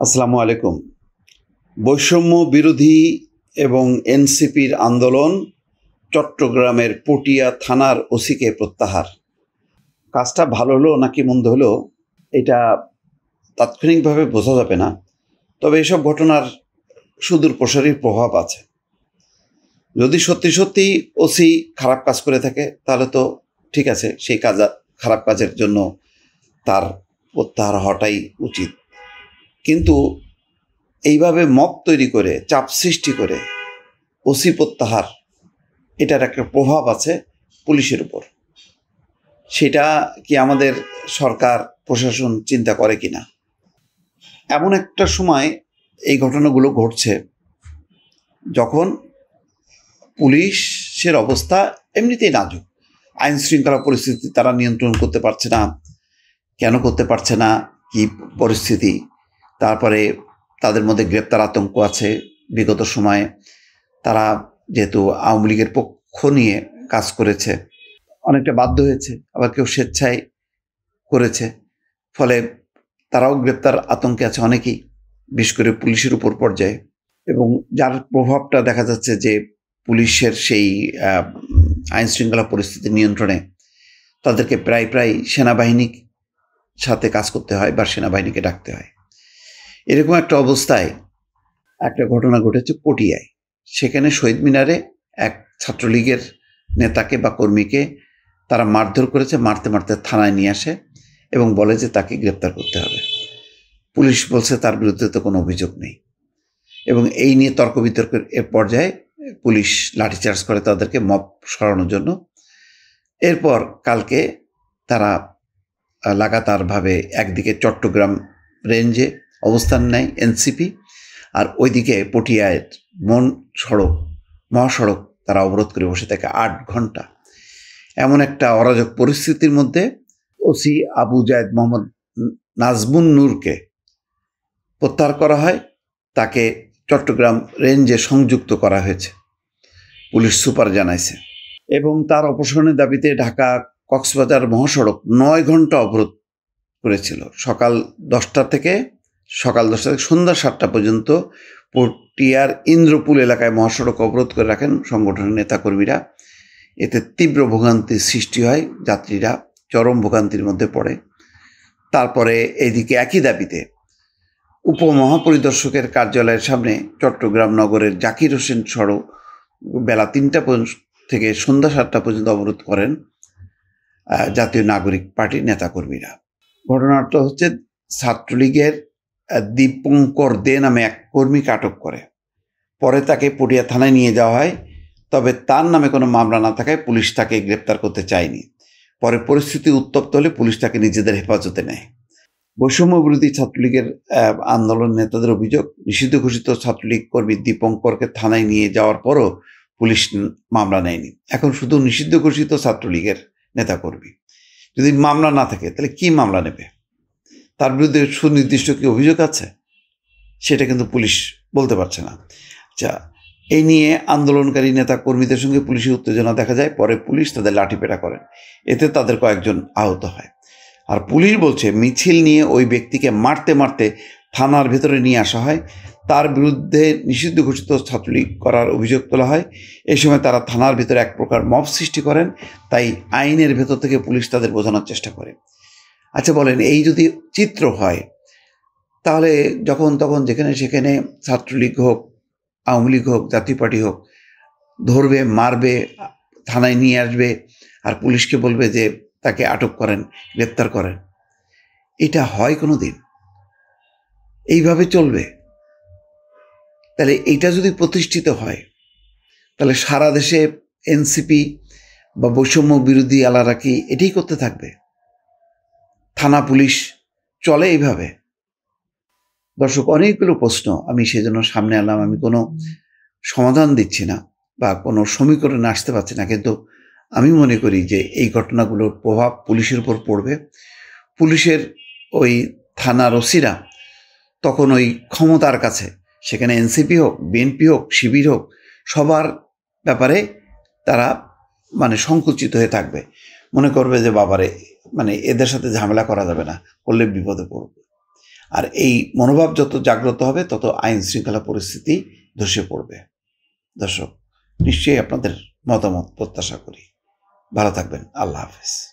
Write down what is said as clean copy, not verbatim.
আসসালামু আলাইকুম। বৈষম্য বিরোধী এবং এনসিপির আন্দোলন, চট্টগ্রামের পটিয়া থানার ওসিকে প্রত্যাহার। কাজটা ভালো হলো নাকি মন্দ হলো এটা তাৎক্ষণিকভাবে বোঝা যাবে না, তবে এসব ঘটনার সুদূর প্রসারী প্রভাব আছে। যদি সত্যি সত্যি ওসি খারাপ কাজ করে থাকে তাহলে তো ঠিক আছে, সেই খারাপ কাজের জন্য তার প্রত্যাহার হওয়াটাই উচিত। কিন্তু এইভাবে মব তৈরি করে, চাপ সৃষ্টি করে ওসি প্রত্যাহার, এটার একটা প্রভাব আছে পুলিশের উপর। সেটা কি আমাদের সরকার প্রশাসন চিন্তা করে কি না? এমন একটা সময় এই ঘটনাগুলো ঘটছে যখন পুলিশের অবস্থা এমনিতেই নাজুক। আইন শৃঙ্খলা পরিস্থিতি তারা নিয়ন্ত্রণ করতে পারছে না। কেন করতে পারছে না, কি পরিস্থিতি? তারপরে তাদের মধ্যে গ্রেপ্তার আতঙ্ক আছে। বিগত সময়ে তারা যেহেতু আওয়ামী লীগের পক্ষ নিয়ে কাজ করেছে, অনেকটা বাধ্য হয়েছে, আবার কেউ স্বেচ্ছায় করেছে, ফলে তারাও গ্রেপ্তার আতঙ্কে আছে অনেকেই, বিশেষ করে পুলিশের উপর পর্যায়ে। এবং যার প্রভাবটা দেখা যাচ্ছে যে পুলিশের সেই আইন শৃঙ্খলা পরিস্থিতি নিয়ন্ত্রণে তাদেরকে প্রায় প্রায় সেনাবাহিনীর সাথে কাজ করতে হয় বা সেনাবাহিনীকে ডাকতে হয়। এরকম একটা অবস্থায় একটা ঘটনা ঘটেছে পটিয়ায়। সেখানে শহীদ মিনারে এক ছাত্রলীগের নেতাকে বা কর্মীকে তারা মারধর করেছে, মারতে মারতে থানায় নিয়ে আসে এবং বলে যে তাকে গ্রেপ্তার করতে হবে। পুলিশ বলছে তার বিরুদ্ধে তো কোনো অভিযোগ নেই, এবং এই নিয়ে তর্ক বিতর্কের এ পর্যায়ে পুলিশ লাঠিচার্জ করে তাদেরকে মব সরানোর জন্য। এরপর কালকে তারা লাগাতারভাবে একদিকে চট্টগ্রাম রেঞ্জে অবস্থান নেয় এনসিপি, আর ওইদিকে পটিয়ায় মহাসড়ক তারা অবরোধ করে বসে থাকে 8 ঘন্টা। এমন একটা অরাজক পরিস্থিতির মধ্যে ওসি আবু জায়েদ মোহাম্মদ নাজমুন নূরকে প্রত্যাহার করা হয়। তাকে চট্টগ্রাম রেঞ্জে সংযুক্ত করা হয়েছে, পুলিশ সুপার জানাইছে। এবং তার অপসারণের দাবিতে ঢাকা কক্সবাজার মহাসড়ক 9 ঘন্টা অবরোধ করেছিল। সকাল 10টা থেকে সন্ধ্যা 7টা পর্যন্ত পটিয়ার ইন্দ্রপুল এলাকায় মহাসড়ক অবরোধ করে রাখেন সংগঠনের নেতাকর্মীরা। এতে তীব্র ভোগান্তির সৃষ্টি হয়, যাত্রীরা চরম ভোগান্তির মধ্যে পড়ে। তারপরে এইদিকে একই দাবিতে উপমহাপরিদর্শকের কার্যালয়ের সামনে চট্টগ্রাম নগরের জাকির হোসেন সড়ক বেলা 3টা থেকে সন্ধ্যা 7টা পর্যন্ত অবরোধ করেন জাতীয় নাগরিক পার্টির নেতাকর্মীরা। ঘটনাটা হচ্ছে ছাত্রলীগের দীপঙ্কর দে নামে এক কর্মীকে আটক করে পরে তাকে পটিয়া থানায় নিয়ে যাওয়া হয়। তবে তার নামে কোনো মামলা না থাকায় পুলিশ তাকে গ্রেপ্তার করতে চায়নি। পরে পরিস্থিতি উত্তপ্ত হলে পুলিশ তাকে নিজেদের হেফাজতে নেয়। বৈষম্য বিরোধী ছাত্রলীগের আন্দোলন নেতাদের অভিযোগ, নিষিদ্ধ ঘোষিত ছাত্রলীগ কর্মী দীপঙ্করকে থানায় নিয়ে যাওয়ার পরও পুলিশ মামলা নেয়নি। এখন শুধু নিষিদ্ধ ঘোষিত ছাত্রলীগের নেতাকর্মী, যদি মামলা না থাকে তাহলে কি মামলা নেবে? তার বিরুদ্ধে সুনির্দিষ্ট কি অভিযোগ আছে সেটা কিন্তু পুলিশ বলতে পারছে না। আচ্ছা, এই নিয়ে আন্দোলনকারী নেতা কর্মীদের সঙ্গে পুলিশের উত্তেজনা দেখা যায়। পরে পুলিশ তাদের লাঠিপেটা করেন, এতে তাদের কয়েকজন আহত হয়। আর পুলিশ বলছে মিছিল নিয়ে ওই ব্যক্তিকে মারতে মারতে থানার ভেতরে নিয়ে আসা হয়। তার বিরুদ্ধে নিষিদ্ধ ঘোষিত ছাত্রলীগ করার অভিযোগ তোলা হয়। এই সময় তারা থানার ভিতরে এক প্রকার মব সৃষ্টি করেন, তাই আইনের ভেতর থেকে পুলিশ তাদের বোঝানোর চেষ্টা করে। আচ্ছা বলেন, এই যদি চিত্র হয় তাহলে যখন তখন যেখানে সেখানে ছাত্রলীগ হোক, আওয়ামী লীগ হোক, জাতীয় পার্টি হোক, ধরবে, মারবে, থানায় নিয়ে আসবে, আর পুলিশকে বলবে যে তাকে আটক করেন, গ্রেপ্তার করেন। এটা হয় কোনো দিন? এইভাবে চলবে? তাহলে এইটা যদি প্রতিষ্ঠিত হয় তাহলে সারা দেশে এনসিপি বা বৈষম্য বিরোধী আলারা কি এটাই করতে থাকবে? থানা পুলিশ চলে এইভাবে? দর্শক, অনেকগুলো প্রশ্ন আমি সেজন্য সামনে আনলাম। আমি কোনো সমাধান দিচ্ছি না বা কোনো সমীকরণে আসতে পারছি না, কিন্তু আমি মনে করি যে এই ঘটনাগুলোর প্রভাব পুলিশের উপর পড়বে। পুলিশের ওই থানার ওসিরা তখন ওই ক্ষমতার কাছে, সেখানে এনসিপি হোক, বিএনপি হোক, শিবির হোক, সবার ব্যাপারে তারা সংকুচিত হয়ে থাকবে। মনে করবে যে বাবারে, এদের সাথে ঝামেলা করা যাবে না, করলে বিপদে পড়বে। আর এই মনোভাব যত জাগ্রত হবে তত আইন শৃঙ্খলা পরিস্থিতি ধসে পড়বে। দর্শক, নিশ্চয়ই আপনাদের মতামত প্রত্যাশা করি। ভালো থাকবেন। আল্লাহ হাফেজ।